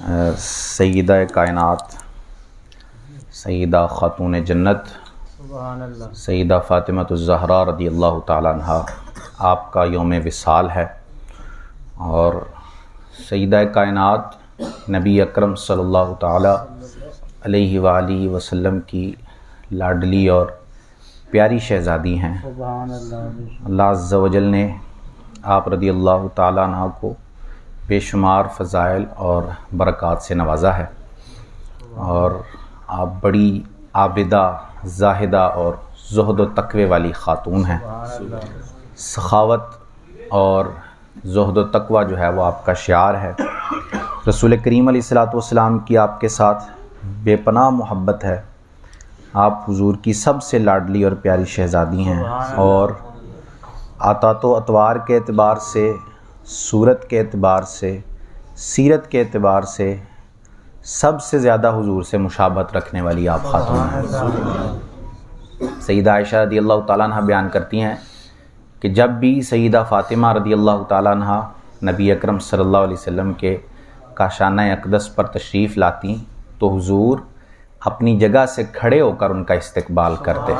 سیدہ کائنات، سیدہ خاتون جنت، سیدہ فاطمہ الزہرا رضی اللہ تعالیٰ عنہا، آپ کا یوم وصال ہے، اور سیدہ کائنات نبی اکرم صلی اللہ تعالیٰ علیہ وآلہ وسلم کی لاڈلی اور پیاری شہزادی ہیں۔ اللہ عز و جل نے آپ رضی اللہ تعالیٰ عنہ کو بے شمار فضائل اور برکات سے نوازا ہے، اور آپ بڑی عابدہ، زاہدہ اور زہد و تقوی والی خاتون ہیں۔ سخاوت اور زہد و تقوی جو ہے وہ آپ کا شعار ہے۔ رسول کریم علیہ السلام کی آپ کے ساتھ بے پناہ محبت ہے۔ آپ حضور کی سب سے لاڈلی اور پیاری شہزادی ہیں، اور عطا و اطوار کے اعتبار سے، صورت کے اعتبار سے، سیرت کے اعتبار سے سب سے زیادہ حضور سے مشابہت رکھنے والی آپ خاتون ہیں۔ سیدہ عائشہ رضی اللہ تعالیٰ عنہ بیان کرتی ہیں کہ جب بھی سیدہ فاطمہ رضی اللہ تعالیٰ عنہ نبی اکرم صلی اللہ علیہ وسلم کے کاشانہ اقدس پر تشریف لاتی تو حضور اپنی جگہ سے کھڑے ہو کر ان کا استقبال کرتے،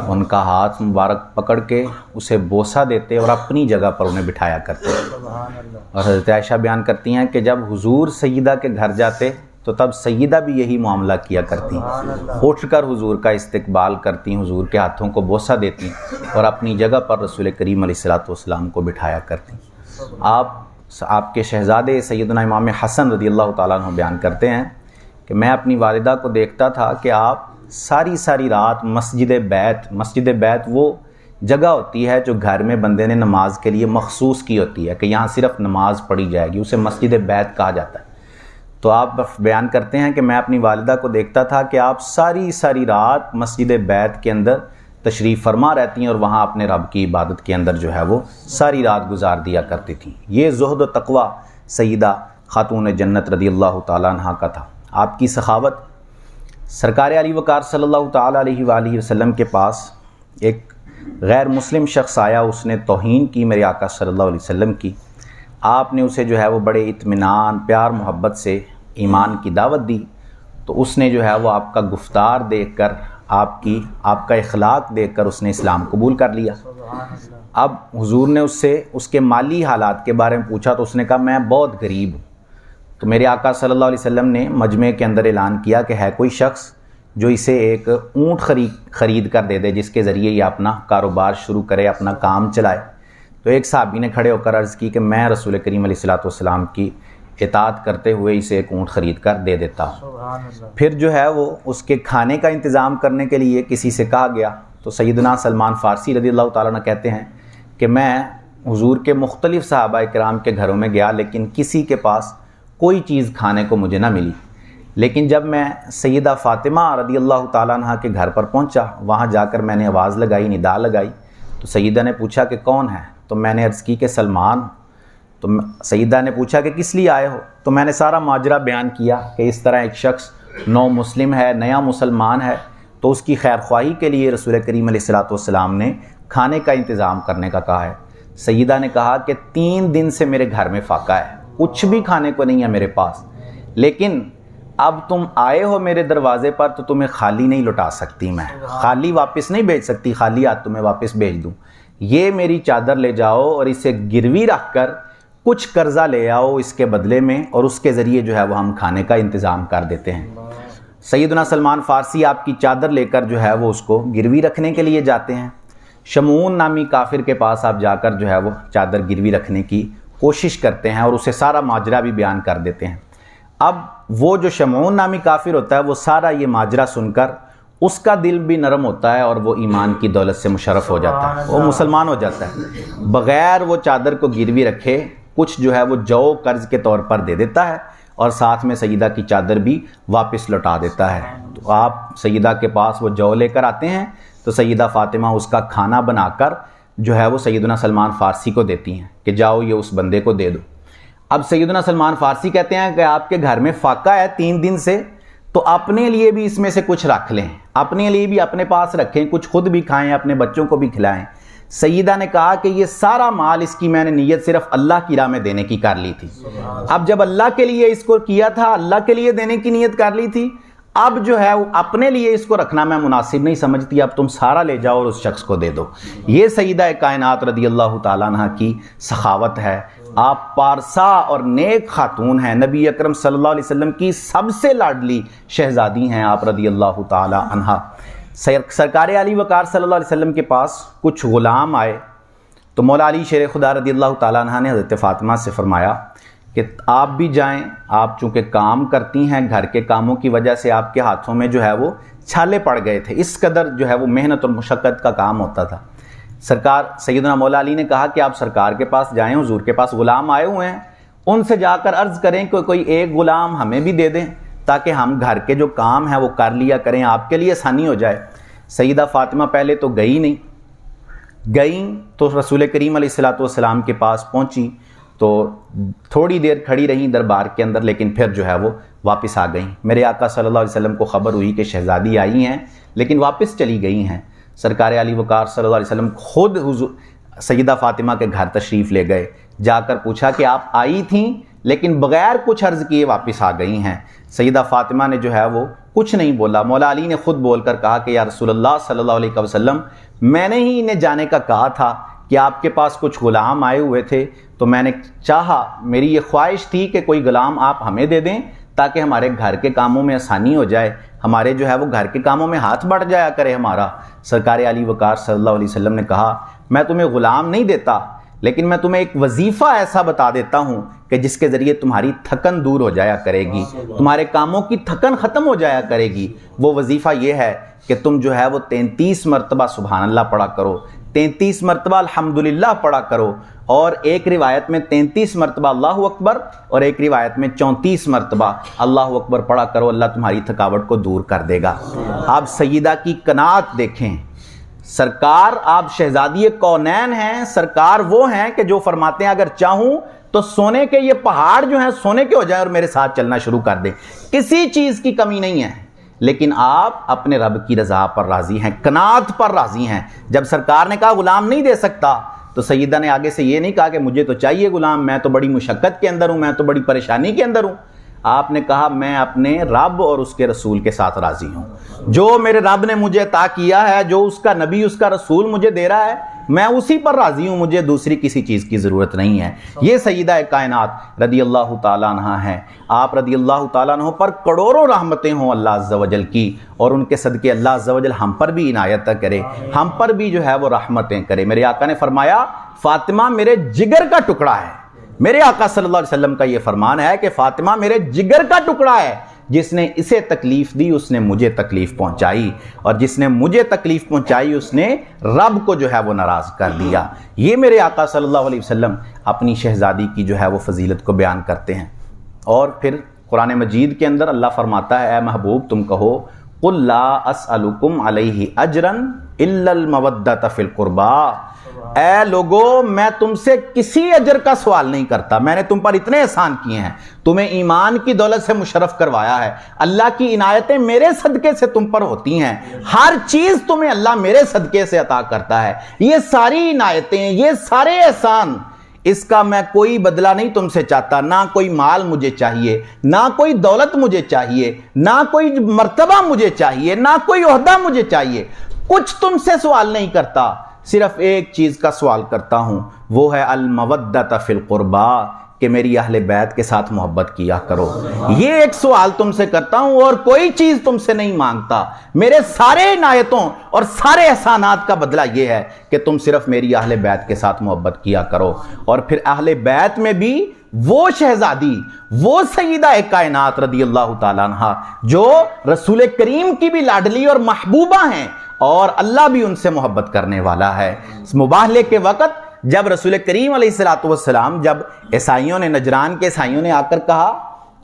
ان کا ہاتھ مبارک پکڑ کے اسے بوسہ دیتے اور اپنی جگہ پر انہیں بٹھایا کرتے۔ اور حضرت عائشہ بیان کرتی ہیں کہ جب حضور سیدہ کے گھر جاتے تو تب سیدہ بھی یہی معاملہ کیا کرتی، اٹھ کر حضور کا استقبال کرتی، حضور کے ہاتھوں کو بوسہ دیتی اور اپنی جگہ پر رسول کریم علیہ السلام کو بٹھایا کرتی۔ آپ کے شہزادے سیدنا امام حسن رضی اللہ تعالیٰ عنہ بیان کرتے ہیں کہ میں اپنی والدہ کو دیکھتا تھا کہ آپ ساری رات مسجد بیت وہ جگہ ہوتی ہے جو گھر میں بندے نے نماز کے لیے مخصوص کی ہوتی ہے کہ یہاں صرف نماز پڑھی جائے گی، اسے مسجد بیت کہا جاتا ہے۔ تو آپ بیان کرتے ہیں کہ میں اپنی والدہ کو دیکھتا تھا کہ آپ ساری رات مسجد بیت کے اندر تشریف فرما رہتی ہیں اور وہاں اپنے رب کی عبادت کے اندر جو ہے وہ ساری رات گزار دیا کرتی تھیں۔ یہ زہد و تقوی سیدہ خاتون جنت رضی اللہ تعالیٰ عنہ کا تھا۔ آپ کی سخاوت، سرکار علی وقار صلی اللہ تعالیٰ علیہ وآلہ وسلم کے پاس ایک غیر مسلم شخص آیا، اس نے توہین کی میرے آقا صلی اللہ علیہ وسلم کی۔ آپ نے اسے جو ہے وہ بڑے اطمینان، پیار محبت سے ایمان کی دعوت دی، تو اس نے جو ہے وہ آپ کا گفتار دیکھ کر، آپ کا اخلاق دیکھ کر اس نے اسلام قبول کر لیا۔ اب حضور نے اس سے اس کے مالی حالات کے بارے میں پوچھا تو اس نے کہا میں بہت غریب ہوں۔ تو میرے آقا صلی اللہ علیہ وسلم نے مجمع کے اندر اعلان کیا کہ ہے کوئی شخص جو اسے ایک اونٹ خرید کر دے دے جس کے ذریعے یہ اپنا کاروبار شروع کرے، اپنا کام چلائے۔ تو ایک صحابی نے کھڑے ہو کر عرض کی کہ میں رسول کریم علیہ السلام کی اطاعت کرتے ہوئے اسے ایک اونٹ خرید کر دے دیتا ہوں۔ پھر جو ہے وہ اس کے کھانے کا انتظام کرنے کے لیے کسی سے کہا گیا تو سیدنا سلمان فارسی رضی اللہ تعالیٰ عنہ کہتے ہیں کہ میں حضور کے مختلف صحابہ کرام کے گھروں میں گیا لیکن کسی کے پاس کوئی چیز کھانے کو مجھے نہ ملی، لیکن جب میں سیدہ فاطمہ رضی اللہ تعالیٰ عنہ کے گھر پر پہنچا، وہاں جا کر میں نے آواز لگائی، ندا لگائی، تو سیدہ نے پوچھا کہ کون ہے؟ تو میں نے عرض کی کہ سلمان۔ تو سیدہ نے پوچھا کہ کس لیے آئے ہو؟ تو میں نے سارا ماجرا بیان کیا کہ اس طرح ایک شخص نو مسلم ہے، نیا مسلمان ہے، تو اس کی خیر خواہی کے لیے رسول کریم علیہ السلام نے کھانے کا انتظام کرنے کا کہا ہے۔ سیدہ نے کہا کہ 3 دن سے میرے گھر میں فاقہ ہے، کچھ بھی کھانے کو نہیں ہے میرے پاس، لیکن اب تم آئے ہو میرے دروازے پر تو تمہیں خالی نہیں لوٹا سکتی، میں خالی واپس نہیں بھیج سکتی، خالی ہاتھ تمہیں واپس بھیج دوں۔ یہ میری چادر لے جاؤ اور اسے گروی رکھ کر کچھ قرضہ لے آؤ اس کے بدلے میں، اور اس کے ذریعے جو ہے وہ ہم کھانے کا انتظام کر دیتے ہیں۔ سیدنا سلمان فارسی آپ کی چادر لے کر جو ہے وہ اس کو گروی رکھنے کے لیے جاتے ہیں۔ شمعون نامی کافر کے پاس آپ جا کر جو ہے وہ چادر گروی رکھنے کی کوشش کرتے ہیں اور اسے سارا ماجرا بھی بیان کر دیتے ہیں۔ اب وہ جو شمعون نامی کافر ہوتا ہے وہ سارا یہ ماجرا سن کر اس کا دل بھی نرم ہوتا ہے اور وہ ایمان کی دولت سے مشرف ہو جاتا ہے، وہ مسلمان ہو جاتا ہے، بغیر وہ چادر کو گروی رکھے کچھ جو ہے وہ جو قرض کے طور پر دے دیتا ہے اور ساتھ میں سیدہ کی چادر بھی واپس لوٹا دیتا ہے۔ تو آپ سیدہ کے پاس وہ جو لے کر آتے ہیں تو سیدہ فاطمہ اس کا کھانا بنا کر جو ہے وہ سیدنا سلمان فارسی کو دیتی ہیں کہ جاؤ یہ اس بندے کو دے دو۔ اب سیدنا سلمان فارسی کہتے ہیں کہ آپ کے گھر میں فاقہ ہے 3 دن سے، تو اپنے لیے بھی اس میں سے کچھ رکھ لیں، اپنے لیے بھی اپنے پاس رکھیں، کچھ خود بھی کھائیں، اپنے بچوں کو بھی کھلائیں۔ سیدہ نے کہا کہ یہ سارا مال اس کی میں نے نیت صرف اللہ کی راہ میں دینے کی کر لی تھی، اب جب اللہ کے لیے اس کو کیا تھا، اللہ کے لیے دینے کی نیت کر لی تھی، اب جو ہے اپنے لیے اس کو رکھنا میں مناسب نہیں سمجھتی، اب تم سارا لے جاؤ اور اس شخص کو دے دو۔ یہ سیدہ کائنات رضی اللہ تعالیٰ عنہ کی سخاوت ہے۔ آپ پارسا اور نیک خاتون ہیں، نبی اکرم صلی اللہ علیہ وسلم کی سب سے لاڈلی شہزادی ہیں آپ رضی اللہ تعالیٰ عنہ۔ سرکار علی وقار صلی اللہ علیہ وسلم کے پاس کچھ غلام آئے تو مولا علی شیر خدا رضی اللہ تعالیٰ عنہ نے حضرت فاطمہ سے فرمایا کہ آپ بھی جائیں، آپ چونکہ کام کرتی ہیں، گھر کے کاموں کی وجہ سے آپ کے ہاتھوں میں جو ہے وہ چھالے پڑ گئے تھے، اس قدر جو ہے وہ محنت اور مشقت کا کام ہوتا تھا۔ سرکار سیدنا مولا علی نے کہا کہ آپ سرکار کے پاس جائیں، حضور کے پاس غلام آئے ہوئے ہیں، ان سے جا کر عرض کریں کہ کوئی ایک غلام ہمیں بھی دے دیں تاکہ ہم گھر کے جو کام ہیں وہ کر لیا کریں، آپ کے لیے آسانی ہو جائے۔ سیدہ فاطمہ پہلے تو گئی نہیں، گئیں تو رسول کریم علیہ الصلوۃ والسلام کے پاس پہنچی تو تھوڑی دیر کھڑی رہیں دربار کے اندر، لیکن پھر جو ہے وہ واپس آ گئیں۔ میرے آقا صلی اللہ علیہ وسلم کو خبر ہوئی کہ شہزادی آئی ہیں لیکن واپس چلی گئی ہیں۔ سرکار علی وقار صلی اللہ علیہ وسلم خود سیدہ فاطمہ کے گھر تشریف لے گئے، جا کر پوچھا کہ آپ آئی تھیں لیکن بغیر کچھ عرض کیے واپس آ گئی ہیں۔ سیدہ فاطمہ نے جو ہے وہ کچھ نہیں بولا۔ مولا علی نے خود بول کر کہا کہ یا رسول اللہ صلی اللہ علیہ وسلم، میں نے ہی انہیں جانے کا کہا تھا کہ آپ کے پاس کچھ غلام آئے ہوئے تھے تو میں نے چاہا، میری یہ خواہش تھی کہ کوئی غلام آپ ہمیں دے دیں تاکہ ہمارے گھر کے کاموں میں آسانی ہو جائے، ہمارے جو ہے وہ گھر کے کاموں میں ہاتھ بڑھ جایا کرے ہمارا۔ سرکار علی وقار صلی اللہ علیہ وسلم نے کہا میں تمہیں غلام نہیں دیتا، لیکن میں تمہیں ایک وظیفہ ایسا بتا دیتا ہوں کہ جس کے ذریعے تمہاری تھکن دور ہو جایا کرے گی، تمہارے کاموں کی تھکن ختم ہو جایا کرے گی۔ وہ وظیفہ یہ ہے کہ تم جو ہے وہ 33 مرتبہ سبحان اللہ پڑھا کرو، 33 مرتبہ الحمدللہ پڑھا کرو، اور ایک روایت میں 33 مرتبہ اللہ اکبر اور ایک روایت میں 34 مرتبہ اللہ اکبر پڑھا کرو، اللہ تمہاری تھکاوٹ کو دور کر دے گا۔ آپ سیدہ کی قناعت دیکھیں، سرکار آپ شہزادی کونین ہیں، سرکار وہ ہیں کہ جو فرماتے ہیں اگر چاہوں تو سونے کے یہ پہاڑ جو ہیں سونے کے ہو جائیں اور میرے ساتھ چلنا شروع کر دیں، کسی چیز کی کمی نہیں ہے، لیکن آپ اپنے رب کی رضا پر راضی ہیں، قناعت پر راضی ہیں۔ جب سرکار نے کہا غلام نہیں دے سکتا تو سیدہ نے آگے سے یہ نہیں کہا کہ مجھے تو چاہیے غلام، میں تو بڑی مشقت کے اندر ہوں، میں تو بڑی پریشانی کے اندر ہوں۔ آپ نے کہا میں اپنے رب اور اس کے رسول کے ساتھ راضی ہوں، جو میرے رب نے مجھے عطا کیا ہے، جو اس کا نبی اس کا رسول مجھے دے رہا ہے، میں اسی پر راضی ہوں، مجھے دوسری کسی چیز کی ضرورت نہیں ہے۔ یہ سیدہ کائنات رضی اللہ تعالیٰ عنہ ہیں۔ آپ رضی اللہ تعالیٰ عنہ پر کروڑوں رحمتیں ہوں اللہ عز و جل کی، اور ان کے صدقے اللہ عز و جل ہم پر بھی عنایت کرے، ہم پر بھی جو ہے وہ رحمتیں کرے۔ میرے آقا نے فرمایا فاطمہ میرے جگر کا ٹکڑا ہے، میرے آقا صلی اللہ علیہ وسلم کا یہ فرمان ہے کہ فاطمہ میرے جگر کا ٹکڑا ہے، جس نے اسے تکلیف دی اس نے مجھے تکلیف پہنچائی، اور جس نے مجھے تکلیف پہنچائی اس نے رب کو جو ہے وہ ناراض کر دیا۔ یہ میرے آقا صلی اللہ علیہ وسلم اپنی شہزادی کی جو ہے وہ فضیلت کو بیان کرتے ہیں۔ اور پھر قرآن مجید کے اندر اللہ فرماتا ہے اے محبوب تم کہو قُلْ لَا أَسْأَلُكُمْ عَلَيْهِ أَجْرًا إِلَّا الْمَوَدَّةَ فِي الْقُرْبَى، اے لوگو میں تم سے کسی اجر کا سوال نہیں کرتا، میں نے تم پر اتنے احسان کیے ہیں، تمہیں ایمان کی دولت سے مشرف کروایا ہے، اللہ کی عنایتیں میرے صدقے سے تم پر ہوتی ہیں، ہر چیز تمہیں اللہ میرے صدقے سے عطا کرتا ہے، یہ ساری عنایتیں، یہ سارے احسان، اس کا میں کوئی بدلہ نہیں تم سے چاہتا، نہ کوئی مال مجھے چاہیے، نہ کوئی دولت مجھے چاہیے، نہ کوئی مرتبہ مجھے چاہیے، نہ کوئی عہدہ مجھے چاہیے، کچھ تم سے سوال نہیں کرتا، صرف ایک چیز کا سوال کرتا ہوں، وہ ہے المودۃ فی القربیٰ، کہ میری اہل بیت کے ساتھ محبت کیا کرو، یہ ایک سوال تم سے کرتا ہوں اور کوئی چیز تم سے نہیں مانگتا۔ میرے سارے عنایتوں اور سارے احسانات کا بدلہ یہ ہے کہ تم صرف میری اہل بیت کے ساتھ محبت کیا کرو۔ اور پھر اہل بیت میں بھی وہ شہزادی، وہ سیدہ کائنات رضی اللہ تعالیٰ عنہ جو رسول کریم کی بھی لاڈلی اور محبوبہ ہیں، اور اللہ بھی ان سے محبت کرنے والا ہے۔ مباہلے کے وقت جب رسول کریم علیہ السلام، جب عیسائیوں نے، نجران کے عیسائیوں نے آ کر کہا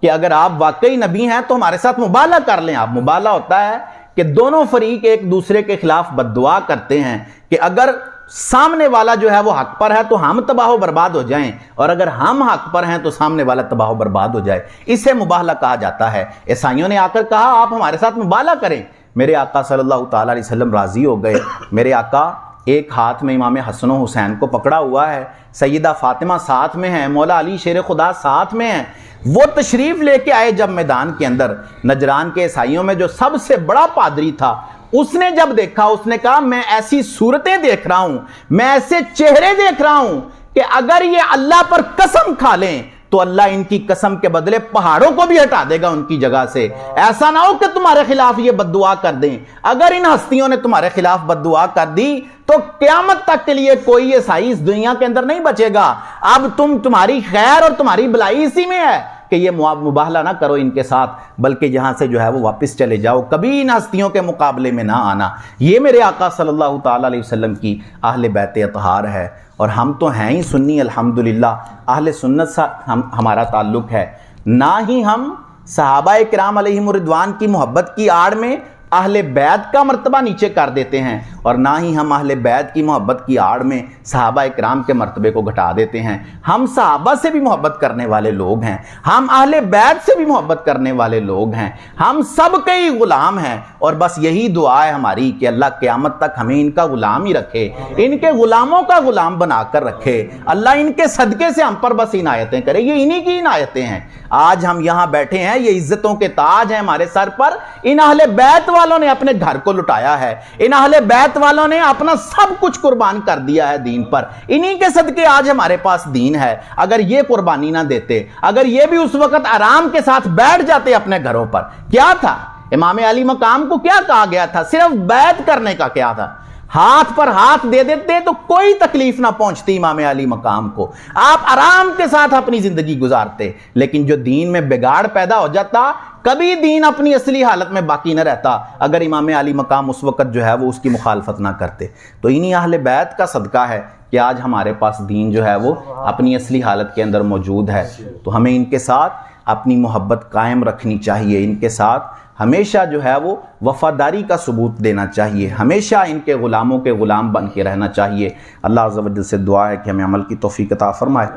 کہ اگر آپ واقعی نبی ہیں تو ہمارے ساتھ مباہلہ کر لیں۔ آپ مباہلہ ہوتا ہے کہ دونوں فریق ایک دوسرے کے خلاف بد دعا کرتے ہیں کہ اگر سامنے والا جو ہے وہ حق پر ہے تو ہم تباہ و برباد ہو جائیں، اور اگر ہم حق پر ہیں تو سامنے والا تباہ و برباد ہو جائے، اسے مباہلہ کہا جاتا ہے۔ عیسائیوں نے آ کر کہا آپ ہمارے ساتھ مباہلہ کریں، میرے آقا صلی اللہ تعالیٰ علیہ وسلم راضی ہو گئے۔ میرے آقا ایک ہاتھ میں امام حسن و حسین کو پکڑا ہوا ہے، سیدہ فاطمہ ساتھ میں ہیں، مولا علی شیر خدا ساتھ میں ہیں۔ وہ تشریف لے کے آئے جب میدان کے اندر، نجران کے عیسائیوں میں جو سب سے بڑا پادری تھا، اس نے جب دیکھا، اس نے کہا میں ایسی صورتیں دیکھ رہا ہوں، میں ایسے چہرے دیکھ رہا ہوں کہ اگر یہ اللہ پر قسم کھا لیں تو اللہ ان کی قسم کے بدلے پہاڑوں کو بھی ہٹا دے گا ان کی جگہ سے۔ ایسا نہ ہو کہ تمہارے خلاف یہ بد دعا کر دیں۔ اگر ان ہستیوں نے تمہارے خلاف بد دعا کر دی تو قیامت تک کے لیے کوئی عیسائی اس دنیا کے اندر نہیں بچے گا۔ اب تمہاری خیر اور تمہاری بلائی اسی میں ہے کہ یہ مباہلہ نہ کرو ان کے ساتھ، بلکہ یہاں سے جو ہے وہ واپس چلے جاؤ، کبھی ان ہستیوں کے مقابلے میں نہ آنا۔ یہ میرے آقا صلی اللہ تعالیٰ علیہ وسلم کی اہل بیت اطہار ہے، اور ہم تو ہیں ہی سنی الحمدللہ، اہل سنت سے ہمارا تعلق ہے۔ نہ ہی ہم صحابہ کرام علیہم الرضوان کی محبت کی آڑ میں اہل بیت کا مرتبہ نیچے کر دیتے ہیں، اور نہ ہی ہم اہل بیت کی محبت کی آڑ میں صحابہ کرام کے مرتبے کو گھٹا دیتے ہیں۔ ہم صحابہ سے بھی محبت کرنے والے لوگ ہیں، ہم اہل بیت سے بھی محبت کرنے والے لوگ ہیں، ہم سب کے ہی غلام ہیں، اور بس یہی دعا ہے ہماری کہ اللہ قیامت تک ہمیں ان کا غلام ہی رکھے، ان کے غلاموں کا غلام بنا کر رکھے۔ اللہ ان کے صدقے سے ہم پر بس عنایتیں کرے، یہ انہی کی عنایتیں ہیں۔ آج ہم یہاں بیٹھے ہیں، یہ عزتوں کے تاج ہیں ہمارے سر پر۔ ان اہل بیت والوں نے اپنے گھر کو لٹایا ہے، ان اہل بیت والوں نے اپنا سب کچھ قربان کر دیا ہے دین پر، انہی کے صدقے آج ہمارے پاس دین ہے۔ اگر یہ قربانی نہ دیتے، اگر یہ بھی اس وقت آرام کے ساتھ بیٹھ جاتے اپنے گھروں پر، کیا تھا امام علی مقام کو کیا کہا گیا تھا؟ صرف بیعت کرنے کا کیا تھا؟ ہاتھ پر ہاتھ دے دیتے تو کوئی تکلیف نہ پہنچتی امام علی مقام کو، آپ آرام کے ساتھ اپنی زندگی گزارتے۔ لیکن جو دین میں بگاڑ پیدا ہو جاتا، کبھی دین اپنی اصلی حالت میں باقی نہ رہتا اگر امام علی مقام اس وقت جو ہے وہ اس کی مخالفت نہ کرتے۔ تو انہی اہل بیت کا صدقہ ہے کہ آج ہمارے پاس دین جو ہے وہ اپنی اصلی حالت کے اندر موجود ہے۔ تو ہمیں ان کے ساتھ اپنی محبت قائم رکھنی چاہیے، ان کے ساتھ ہمیشہ جو ہے وہ وفاداری کا ثبوت دینا چاہیے، ہمیشہ ان کے غلاموں کے غلام بن کے رہنا چاہیے۔ اللہ عز و جل سے دعا ہے کہ ہمیں عمل کی توفیق عطا فرمائے۔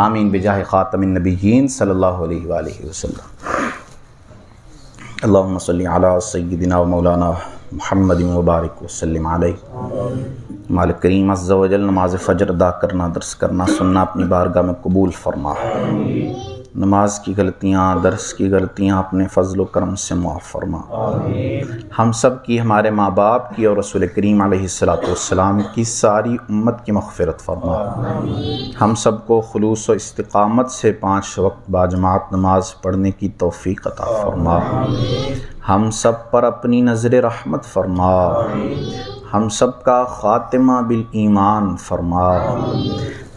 آمین بجاہ خاتم النبیین صلی اللہ علیہ وآلہ وسلم۔ اللہم صلی علی سیدنا و مولانا محمد مبارک وسلم علیہ۔ مالک کریم عز و جل نماز فجر ادا کرنا، درس کرنا، سننا اپنی بارگاہ میں قبول فرما۔ نماز کی غلطیاں، درس کی غلطیاں اپنے فضل و کرم سے معاف فرما۔ ہم سب کی، ہمارے ماں باپ کی اور رسول کریم علیہ السلام کی ساری امت کی مغفرت فرما۔ ہم سب کو خلوص و استقامت سے 5 وقت باجماعت نماز پڑھنے کی توفیق عطا فرما۔ ہم سب پر اپنی نظر رحمت فرما۔ ہم سب کا خاتمہ بالایمان فرما۔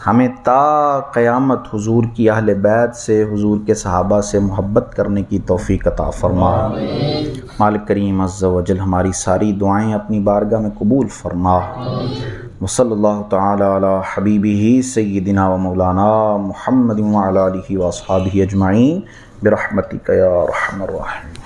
ہمیں تا قیامت حضور کی اہل بیت سے، حضور کے صحابہ سے محبت کرنے کی توفیق عطا فرما۔ مالک کریم عز و جل ہماری ساری دعائیں اپنی بارگاہ میں قبول فرما۔ وصلی اللہ تعالی علی حبیبہ سیدنا و مولانا محمد وعلی آلہ واصحابہ اجمعین برحمتک یا ارحم الراحمین۔